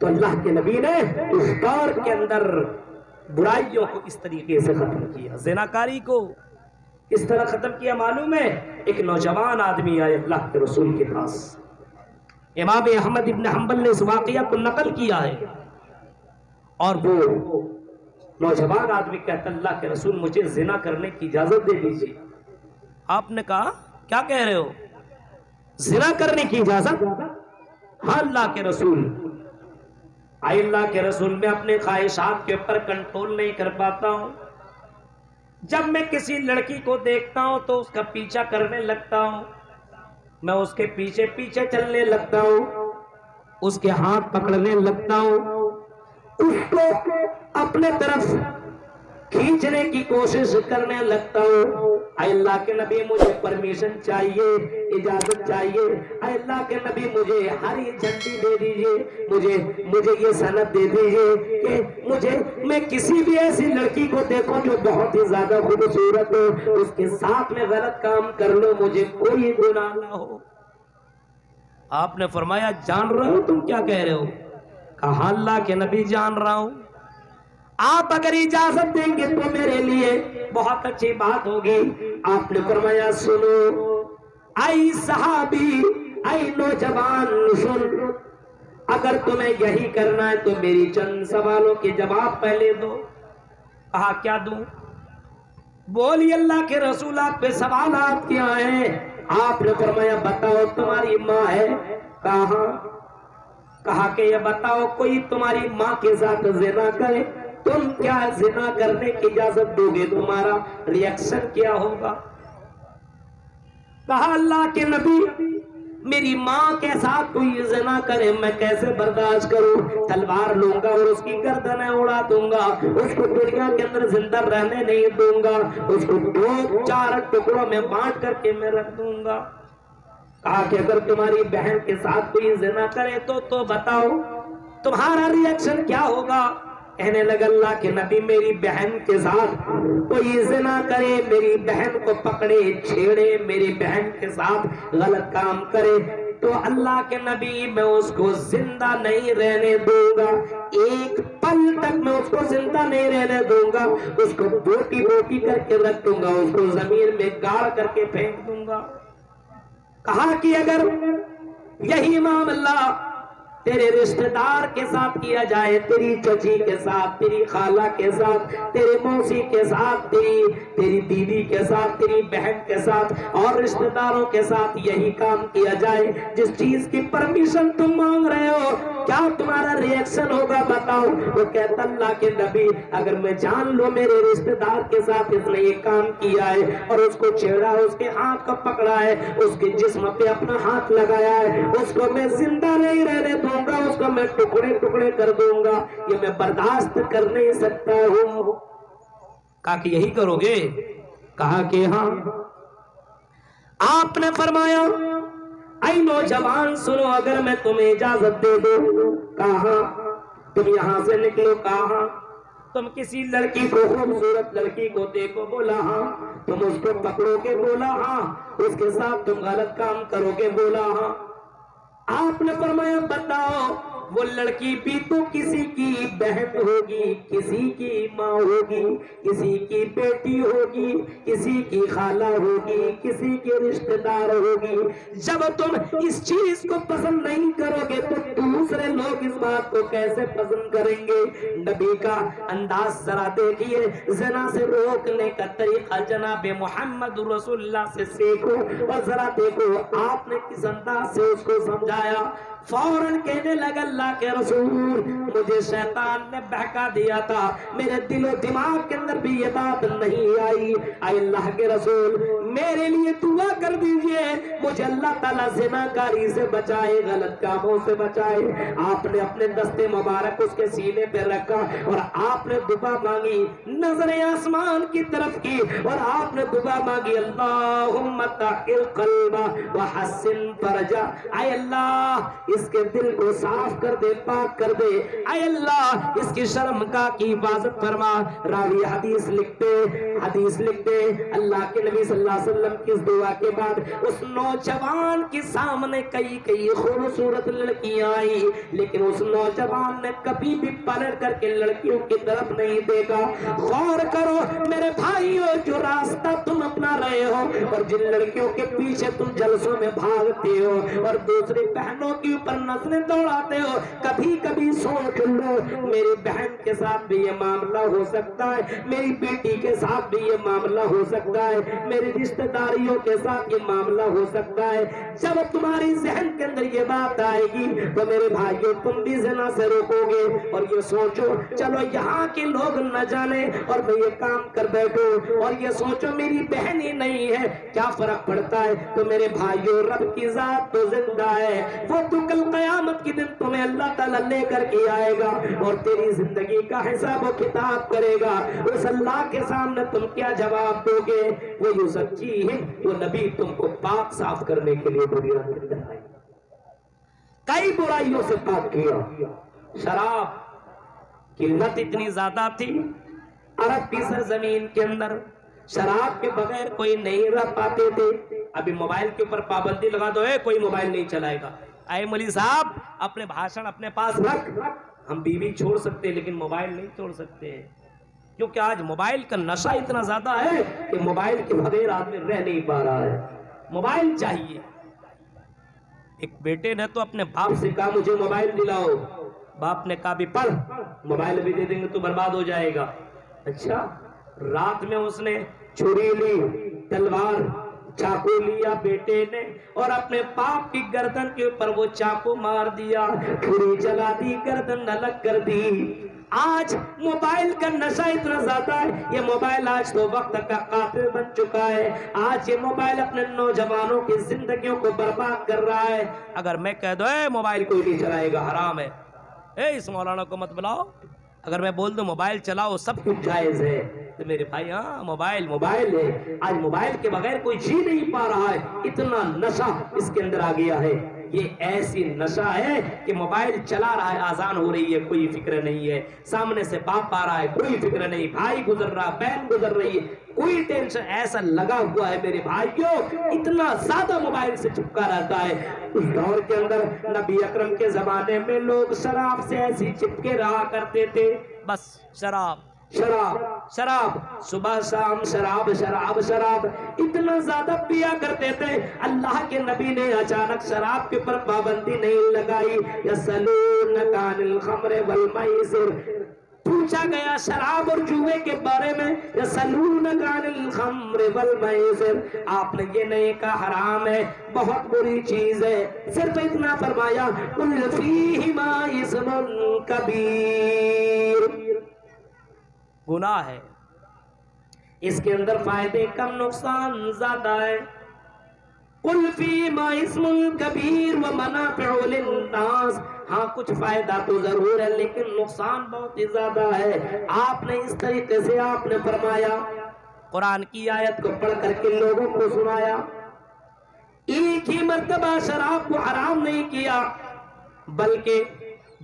تو اللہ کے نبی نے اس دور کے اندر برائیوں کو اس طریقے سے ختم کیا. زناکاری کو اس طرح ختم کیا. معلوم ہے ایک نوجوان آدمی آئے اللہ کے رسول کے پاس. امام احمد ابن حنبل نے اس واقعہ کو نقل کیا ہے, اور وہ نوجوان آدمی کہتا اللہ کے رسول مجھے زنا کرنے کی اجازت دے دیجیے. آپ نے کہا کیا کہہ رہے ہو, زنا کرنے کی اجازت؟ ہاں اللہ کے رسول. آئے اللہ کے رسول میں اپنے خواہشات کے اوپر کنٹرول نہیں کر پاتا ہوں. جب میں کسی لڑکی کو دیکھتا ہوں تو اس کا پیچھا کرنے لگتا ہوں, میں اس کے پیچھے پیچھے چلنے لگتا ہوں, اس کے ہاتھ پکڑنے لگتا ہوں, اس کو اپنے طرف کھینچنے کی کوشش کرنے لگتا ہوں. اے اللہ کے نبی مجھے پرمیشن چاہیے, اجازت چاہیے. اے اللہ کے نبی مجھے ہری جھنڈی دے دیجیے, مجھے یہ سند دے دیجیے کہ میں کسی بھی ایسی لڑکی کو دیکھوں جو بہت ہی زیادہ خوبصورت ہو, اس کے ساتھ میں غلط کام کر لو, مجھے کوئی گناہ نہ ہو. آپ نے فرمایا جان رہے ہو تم کیا کہہ رہے ہو؟ کہا اللہ کے نبی جان رہا ہوں. آپ اگر اجازت دیں گے تو میرے لیے بہت اچھی بات ہوگی. آپ نے فرمایا سنو اے صحابی, اے نوجوان سن, اگر تمہیں یہی کرنا ہے تو میری چند سوالوں کے جواب پہلے دو. کہا کیا دوں؟ بولی اللہ کے رسول آپ پہ سوالات کیا ہیں؟ آپ نے فرمایا بتاؤ تمہاری ماں ہے؟ کہا کہ یہ بتاؤ کوئی تمہاری ماں کے ساتھ زنا کرے, تم کیا زنا کرنے کی اجازت دو گے؟ تمہارا ری ایکشن کیا ہوگا؟ کہا اللہ کے نبی میری ماں کے ساتھ کوئی زنا کرے میں کیسے برداشت کروں؟ تلوار لوں گا اور اس کی گردنیں اڑا دوں گا, اس کو دنیا کے اندر زندہ رہنے نہیں دوں گا, اس کو 2-4 ٹکڑوں میں بانٹ کر کے میں رکھ دوں گا. کہا کہ اگر تمہاری بہن کے ساتھ کوئی زنا کرے تو بتاؤ تمہارا ری ایکشن کیا ہوگا؟ کہنے لگا اللہ کے نبی میری بہن کے ساتھ کوئی زنا کرے, میری بہن کو پکڑے چھیڑے, میری بہن کے ساتھ غلط کام کرے تو اللہ کے نبی میں اس کو زندہ نہیں رہنے دوں گا, ایک پل تک میں اس کو زندہ نہیں رہنے دوں گا, اس کو بوٹی بوٹی کر کے رکھ دوں گا, اس کو زمین میں گاڑ کر کے پھینک دوں گا. کہا کہ اگر یہی معاملہ تیرے رشتہ دار کے ساتھ کیا جائے, تیری چچی کے ساتھ, تیری خالہ کے ساتھ, تیرے موسی کے ساتھ, تیری دیدی کے ساتھ, تیری بہن کے ساتھ اور رشتہ داروں کے ساتھ یہی کام کیا جائے, جس چیز کی پرمیشن تم مانگ رہے ہو, کیا تمہارا ری ایکشن ہوگا بتاؤ؟ وہ کہتا اللہ کے نبی اگر میں جان لوں میرے رشتہ دار کے ساتھ اس نے یہ کام کیا ہے اور اس کو چھیڑا, اس کے ہاتھ کو پکڑا ہے, اس کے جسم پہ اپنا ہاتھ لگایا ہے, اس کو میں زندہ نہیں رہنے دوں گا, اس کو میں ٹکڑے ٹکڑے کر دوں گا, یہ میں برداشت کر نہیں سکتا ہوں. کہا کہ یہی کرو گے؟ کہا کہ ہاں. آپ نے فرمایا اے نوجوان سنو اگر میں تمہیں اجازت دے دوں, کہاں تم یہاں سے نکلو, کہاں تم کسی لڑکی کو, خوبصورت لڑکی کو دیکھو, بولا ہاں, تم اس کو پکڑو گے, بولا ہاں, اس کے ساتھ تم غلط کام کرو گے, بولا ہاں. آپ نے فرمایا بتاؤ وہ لڑکی بھی تو کسی کی بہن ہوگی, کسی کی ماں ہوگی, کسی کی بیٹی ہوگی, کسی کی خالہ ہوگی, کسی کے رشتہ دار ہوگی. جب تم اس چیز کو پسند نہیں کرو گے تو دوسرے لوگ اس بات کو کیسے پسند کریں گے؟ نبی کا انداز ذرا دیکھیے, زنا سے روکنے کا طریقہ جناب محمد رسول اللہ سے سیکھو اور ذرا دیکھو آپ نے کس انداز سے اس کو سمجھایا. فوراً کہنے لگا اللہ کے رسول مجھے شیطان نے بہکا دیا تھا, میرے دل و دماغ کے اندر بھی یہ بات نہیں آئی. اے اللہ کے رسول میرے لیے دعا کر دیجئے, مجھے اللہ تعالیٰ زنا کاری سے بچائے, غلط کاموں سے بچائے. آپ نے اپنے دستے مبارک اس کے سینے پہ رکھا اور آپ نے دعا مانگی, نظریں آسمان کی طرف کی اور آپ نے دعا مانگی اللہم طہر قلبہ وحسن فرجہ. اے اللہ اس کے دل کو صاف کر دے، پاک کر دے، اے اللہ اس کی شرم کا کی حفاظت فرما۔ راوی حدیث لکھتے اللہ کے نبی صلی اللہ علیہ وسلم کی اس دعا کے بعد اس نوجوان کے سامنے کئی خوبصورت لڑکیاں آئی، لیکن اس نوجوان نے کبھی بھی پلٹ کر کے لڑکیوں کی طرف نہیں دیکھا۔ غور کرو میرے بھائیو، جو راستہ تم اپنا رہے ہو اور جن لڑکیوں کے پیچھے تم جلسوں میں بھاگتے ہو اور دوسری بہنوں کے اوپر نسلیں دوڑاتے ہو، کبھی کبھی سوچ لو میری بہن کے ساتھ بھی یہ معاملہ ہو سکتا ہے، میری بیٹی کے ساتھ بھی یہ معاملہ ہو سکتا ہے، میری رشتہ داریوں کے ساتھ یہ معاملہ ہو سکتا ہے۔ جب تمہاری ذہن کے اندر یہ بات آئے گی تو میرے بھائیوں تم بھی زنا سے روکو گے اور یہ سوچو چلو یہاں کے لوگ نہ جانے اور میں یہ کام کر بیٹھوں، اور یہ سوچو میری بہن ہی نہیں ہے، کیا فرق پڑتا ہے؟ تو میرے بھائیوں رب کی ذات تو زندہ ہے، وہ تو کل قیامت کے دن تمہیں اللہ تعالیٰ لے کر کے آئے گا اور تیری زندگی کا حساب و کتاب کرے گا۔ اس اللہ کے سامنے تم کیا جواب دو گے؟ وہ جو سچی ہے وہ نبی تم کو پاک صاف کرنے کے لیے دنیا کے اندر آئی، کئی برائیوں سے پاک کیا۔ شراب کی لت اتنی زیادہ تھی عرب کی سرزمین کے اندر، شراب کے بغیر کوئی نہیں رہ پاتے تھے۔ ابھی موبائل کے اوپر پابندی لگا دو، کوئی موبائل نہیں چلائے گا۔ اے مولوی صاحب اپنے بھاشن اپنے پاس رکھ، ہم بیوی چھوڑ سکتے لیکن موبائل نہیں چھوڑ سکتے، کیونکہ آج موبائل کا نشہ اتنا زیادہ ہے کہ موبائل کے بغیر آدمی رہ نہیں پا رہا ہے، موبائل چاہیے۔ ایک بیٹے نے تو اپنے باپ سے کہا مجھے موبائل دلاؤ، باپ نے کہا بھی پڑھ، موبائل بھی دے دیں گے تو برباد ہو جائے گا۔ اچھا، رات میں اس نے چھری لی، تلوار چاقو لیا بیٹے نے اور اپنے باپ کی گردن کے اوپر وہ چاقو مار دیا، چھری چلا دی، گردن الگ کر دی۔ آج موبائل کا نشہ اتنا زیادہ ہے، یہ موبائل آج تو وقت کا قاتل بن چکا ہے، آج یہ موبائل اپنے نوجوانوں کی زندگیوں کو برباد کر رہا ہے۔ اگر میں کہہ دوں موبائل کوئی نہیں چلائے گا حرام ہے، اس مولانا کو مت بلاؤ، اگر میں بول دوں موبائل چلاؤ سب کچھ جائز ہے، تو میرے بھائی ہاں موبائل ہے، آج موبائل کے بغیر کوئی جی نہیں پا رہا ہے، اتنا نشہ اس کے اندر آ گیا ہے۔ یہ ایسی نشہ ہے کہ موبائل چلا رہا ہے، آزان ہو رہی ہے کوئی فکر نہیں ہے، سامنے سے باپ آ رہا ہے کوئی فکر نہیں، بھائی گزر رہا، بہن گزر رہی ہے، کوئی ٹینشن، ایسا لگا ہوا ہے میرے بھائیوں، اتنا زیادہ موبائل سے چپکا رہتا ہے۔ اس دور کے اندر نبی اکرم کے زمانے میں لوگ شراب سے ایسی چپکے رہا کرتے تھے، بس شراب شراب شراب، صبح شام شراب شراب شراب، اتنا زیادہ پیا کرتے تھے۔ اللہ کے نبی نے اچانک شراب کے اوپر پابندی نہیں لگائی۔ یسألونک عن الخمر والمیسر، پوچھا گیا شراب اور جوئے کے بارے میں، یسألونک عن الخمر والمیسر، آپ نے یہ نہیں کہا حرام ہے، بہت بری چیز ہے، صرف اتنا فرمایا قل فیہما اسم کبیر، گناہ ہے، اس کے اندر فائدے کم نقصان زیادہ ہے۔ قل فیہما اسم کبیر ومنافع للناس، ہاں کچھ فائدہ تو ضرور ہے لیکن نقصان بہت ہی زیادہ ہے۔ آپ نے اس طریقے سے آپ نے فرمایا، قرآن کی آیت کو پڑھ کر کے لوگوں کو سنایا، ایک ہی مرتبہ شراب کو حرام نہیں کیا بلکہ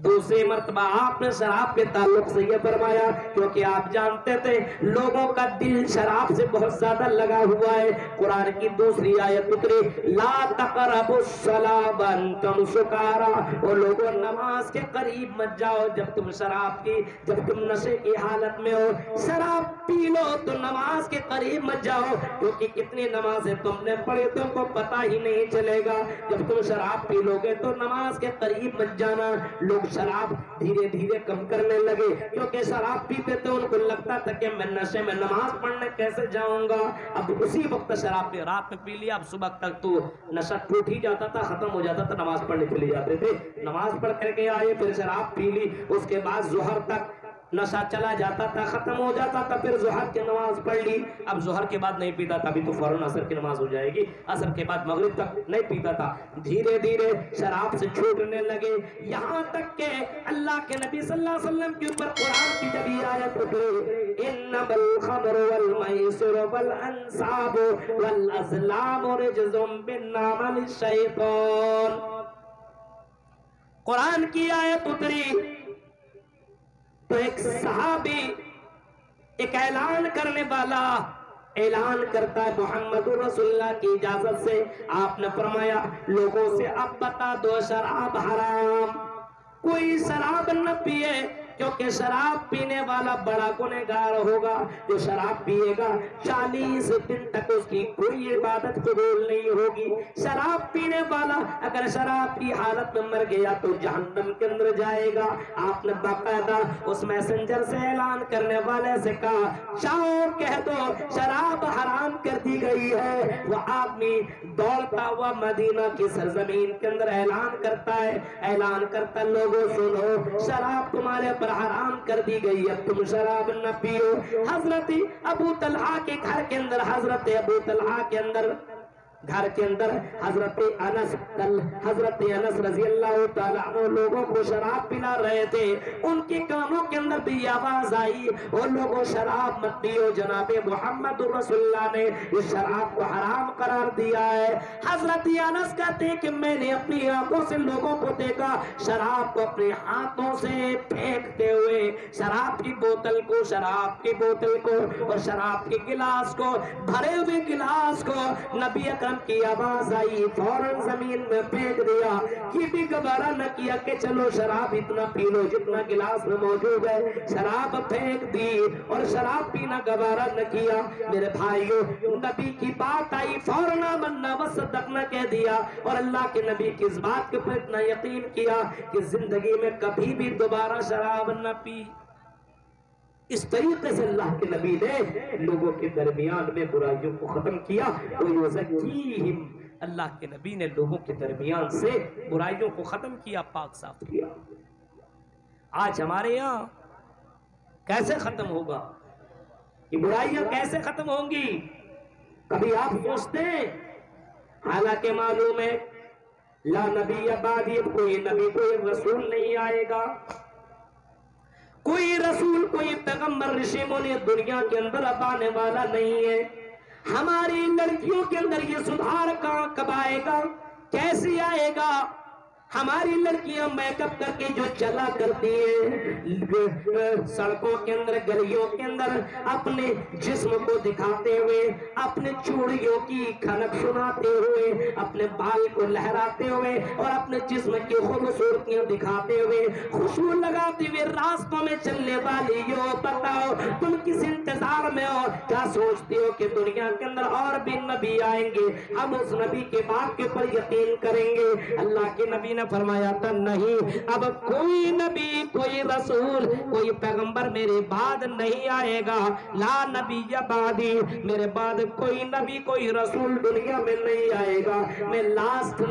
دوسری مرتبہ آپ نے شراب کے تعلق سے یہ فرمایا، کیونکہ آپ جانتے تھے لوگوں کا دل شراب سے بہت زیادہ لگا ہوا ہے۔ قرآن کی دوسری آیت اتری، لا تقربوا الصلاۃ وانتم سکارى، اور لوگوں نماز کے قریب مت جاؤ جب تم شراب کی، جب تم نشے کی حالت میں ہو، شراب پی لو تو نماز کے قریب مت جاؤ، کیونکہ کتنی نمازیں تم نے پڑھی تم کو پتہ ہی نہیں چلے گا، جب تم شراب پی لو گے تو نماز کے قریب مت جانا۔ لوگ شراب دھیرے دھیرے کم کرنے لگے، کیونکہ شراب پیتے تو ان کو لگتا تھا کہ میں نشے میں نماز پڑھنے کیسے جاؤں گا، اب اسی وقت شراب پہ رات میں پی لیا، اب صبح تک تو نشہ ٹوٹ ہی جاتا تھا، ختم ہو جاتا تھا، نماز پڑھنے چلے جاتے تھے، نماز پڑھ کر کے آئے پھر شراب پی لی، اس کے بعد ظہر تک نشہ چلا جاتا تھا، ختم ہو جاتا تھا، پھر ظہر کی نماز پڑھ لی، اب ظہر کے بعد نہیں پیتا تھا، ابھی تو فوراً عصر کی نماز ہو جائے گی، عصر کے بعد مغرب تک نہیں پیتا تھا، دھیرے دھیرے شراب سے چھوٹنے لگے، یہاں تک کہ اللہ کے نبی صلی اللہ علیہ وسلم کے اوپر قرآن کی جب یہ آیت اتری، انما الخمر والمیسر والانصاب والازلام رجز من عمل الشیطان، قرآن کی آیت اتری تو ایک صحابی ایک اعلان کرنے والا اعلان کرتا ہے محمد رسول اللہ کی اجازت سے. آپ نے فرمایا لوگوں سے اب بتا دو شراب حرام، کوئی شراب نہ پیے، کیونکہ شراب پینے والا بڑا گنہگار ہوگا. جو شراب پیے گا 40 دن تک اس کی کوئی عبادت قبول نہیں ہوگی. شراب پینے والا اگر شراب کی حالت میں مر گیا تو جہنم کے اندر جائے گا. آپ نے باقاعدہ اس میسنجر سے اعلان کرنے والے سے کہا جاؤ کہہ دو شراب حرام کر دی گئی ہے. وہ آدمی دوڑتا ہوا مدینہ کی سرزمین کے اندر اعلان کرتا ہے، اعلان کرتا لوگوں سنو شراب تمہارے پر حرام کر دی گئی ہے، تم شراب نہ پیو. حضرت ابو طلحہ کے گھر کے اندر حضرت انس رضی اللہ تعالیٰ عنہ لوگوں کو شراب پلا رہے تھے. ان کے کانوں کے اندر بھی آواز آئی اور لوگوں شراب مت پیو، جناب محمد رسول اللہ نے اس شراب کو حرام قرار دیا ہے. حضرت انس کہتے ہیں کہ میں نے اپنی آنکھوں سے لوگوں کو دیکھا شراب کو اپنے ہاتھوں سے پھینکتے ہوئے، شراب کی بوتل کو اور شراب کے گلاس کو، بھرے ہوئے گلاس کو. نبی اکرم کی آواز آئی فوراً زمین میں پھینک دیا. یہ بھی گوارا نہ کیا کہ چلو شراب اتنا پی لو جتنا گلاس میں موجود ہے، شراب پھینک دی اور شراب پینا گوارا نہ کیا. میرے بھائیو نبی کی بات آئی فوراً آمنا وصدقنا کہہ دیا اور اللہ کے نبی کی اس بات کے اوپر اتنا یقین کیا کہ زندگی میں کبھی بھی دوبارہ شراب نہ پی. اس طریقے سے اللہ کے نبی نے لوگوں کے درمیان میں برائیوں کو ختم کیا. وَيُزَكِّيهِمْ اللہ کے نبی نے لوگوں کے درمیان سے برائیوں کو ختم کیا، پاک صاف کیا. آج ہمارے یہاں کیسے ختم ہوگا؟ یہ برائیاں کیسے ختم ہوں گی؟ کبھی آپ سوچتے ہیں؟ حالانکہ معلوم ہے لا نبی بعدی، کوئی نبی کوئی رسول نہیں آئے گا، کوئی رسول کوئی پیغمبر رشی منی دنیا کے اندر اب آنے والا نہیں ہے. ہماری لڑکیوں کے اندر یہ سدھار کب آئے گا؟ کیسے آئے گا؟ ہماری لڑکیاں میک اپ کر کے جو چلا کرتی ہیں سڑکوں کے اندر گلیوں کے اندر اپنے جسم کو دکھاتے ہوئے، اپنے چوڑیوں کی کھنک سناتے ہوئے، اپنے بال کو لہراتے ہوئے اور اپنے جسم کی خوبصورتیاں دکھاتے ہوئے، خوشبو لگاتے ہوئے راستوں میں چلنے والی ہو، بتاؤ تم کس انتظار میں ہو؟ کیا سوچتے ہو کہ دنیا کے اندر اور بھی نبی آئیں گے، ہم اس نبی کے بات کے اوپر یقین کریں گے؟ اللہ کے نبی نے فرمایا تھا نہیں، اب کوئی نبی کوئی رسول کوئی پیغمبر میرے بعد نہیں آئے گا. لا نبی بعدی، میرے بعد کوئی نبی کوئی رسول دنیا میں نہیں آئے گا. میں لاسٹ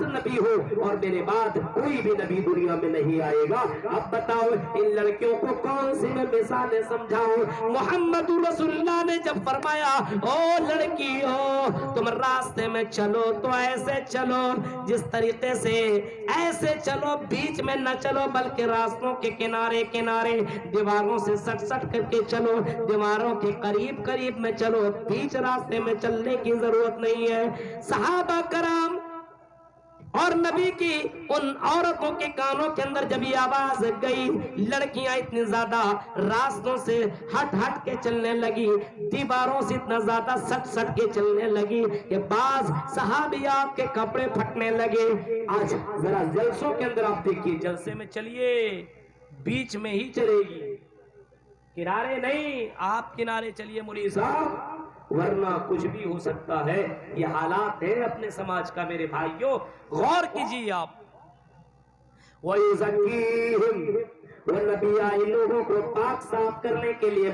نبی ہوں اور میرے بعد کوئی بھی نبی دنیا میں نہیں آئے گا. اب بتاؤ ان لڑکیوں کو کون سی میں مثالیں سمجھاؤں؟ محمد رسول اللہ نے جب فرمایا او لڑکی ہو تم راستے میں چلو تو ایسے چلو جس طریقے سے، ایسے چلو بیچ میں نہ چلو بلکہ راستوں کے کنارے کنارے دیواروں سے سٹ کر کے چلو، دیواروں کے قریب میں چلو، بیچ راستے میں چلنے کی ضرورت نہیں ہے. صحابہ کرام اور نبی کی ان عورتوں کے کانوں کے اندر جب یہ آواز گئی، لڑکیاں اتنی زیادہ راستوں سے ہٹ کے چلنے لگی، دیواروں سے اتنا زیادہ سٹ کے چلنے لگی کہ بعض صحابیات کے کپڑے پھٹنے لگے. آج ذرا جلسوں کے اندر آپ دیکھیے، جلسے میں چلیے بیچ میں ہی چلے گی، کنارے نہیں. آپ کنارے چلیے مولوی صاحب، ورنہ کچھ بھی ہو سکتا ہے. یہ حالات ہے اپنے سماج کا. میرے بھائیوں غور کیجیے آپ. وَيُزَكِّيهِمْ وہ نبی آئے لوگوں کو پاک صاف کرنے کے لیے،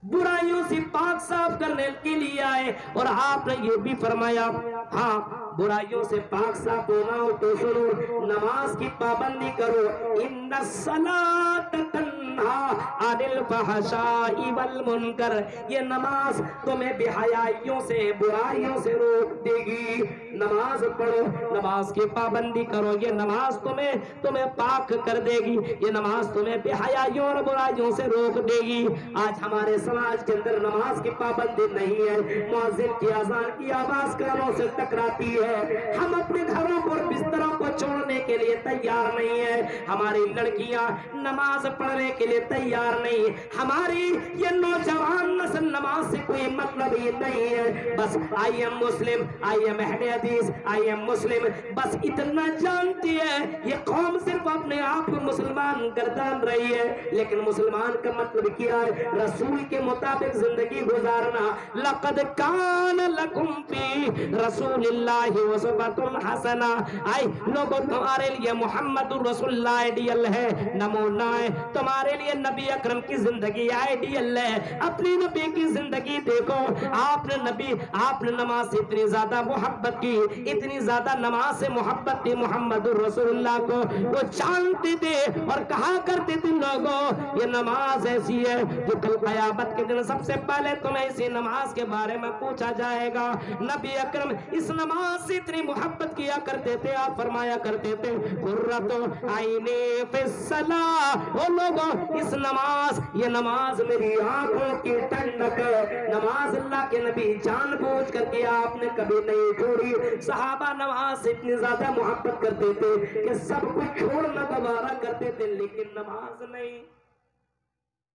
برائیوں سے پاک صاف کرنے کے لیے آئے. اور آپ نے یہ بھی فرمایا ہاں برائیوں سے پاک صاف ہونا ہو تو سنو، نماز کی پابندی کرو. ان الصلاۃ تنہی عن الفحشاء والمنکر، یہ نماز تمہیں بے حیائیوں سے برائیوں سے روک دے گی. نماز پڑھو، نماز کی پابندی کرو، یہ نماز تمہیں پاک کر دے گی، یہ نماز تمہیں بے حیائیوں اور برائیوں سے روک دے گی. آج ہمارے سماج کے اندر نماز کی پابندی نہیں ہے، مؤذن کی اذان کی آواز کانوں سے ٹکراتی ہے، ہم اپنے گھروں پر بستروں کو چھوڑنے کے لیے تیار نہیں ہے، ہماری لڑکیاں نماز پڑھنے کے لیے تیار نہیں، ہماری یہ نوجوان نسل نماز سے کوئی مطلب ہی نہیں ہے، بس I am Muslim, I am اہل حدیث، آئی ایم مسلم، بس اتنا جانتی ہے یہ قوم صرف اپنے آپ کو مسلمان گردان رہی ہے، لیکن مسلمان کا مطلب کیا ہے؟ رسول کے مطابق زندگی گزارنا۔ لقد کان لکم فی رسول اللہ اسوۃ حسنہ، آئی لوگوں تمہارے لیے محمد رسول اللہ آئیڈیل ہے، نمونہ ہے، تمہارے لیے نبی اکرم کی زندگی آئیڈیل ہے، اپنی نبی کی زندگی دیکھو، آپ نے نماز سے اتنی زیادہ محبت کی، اتنی زیادہ نماز سے محبت تھی محمد رسول اللہ کو، وہ جانتے تھے اور کہا کرتے تھے لوگوں یہ نماز ایسی ہے جو کل قیامت کے دن سب سے پہلے تمہیں اسی نماز کے بارے میں پوچھا جائے گا۔ نبی اکرم اس نماز سے اتنی محبت کیا کرتے تھے، آپ فرمایا کرتے تھے قرۃ عینی فی الصلاۃ، وہ لوگوں اس نماز، یہ نماز میری آنکھوں کی ٹھنڈک ہے، نماز اللہ کے نبی جان بوجھ کر کے آپ نے کبھی نہیں چھوڑی۔ صحابہ نماز سے اتنی زیادہ محبت کرتے تھے کہ سب کچھ چھوڑنا گوارا کرتے تھے، لیکن نماز نہیں۔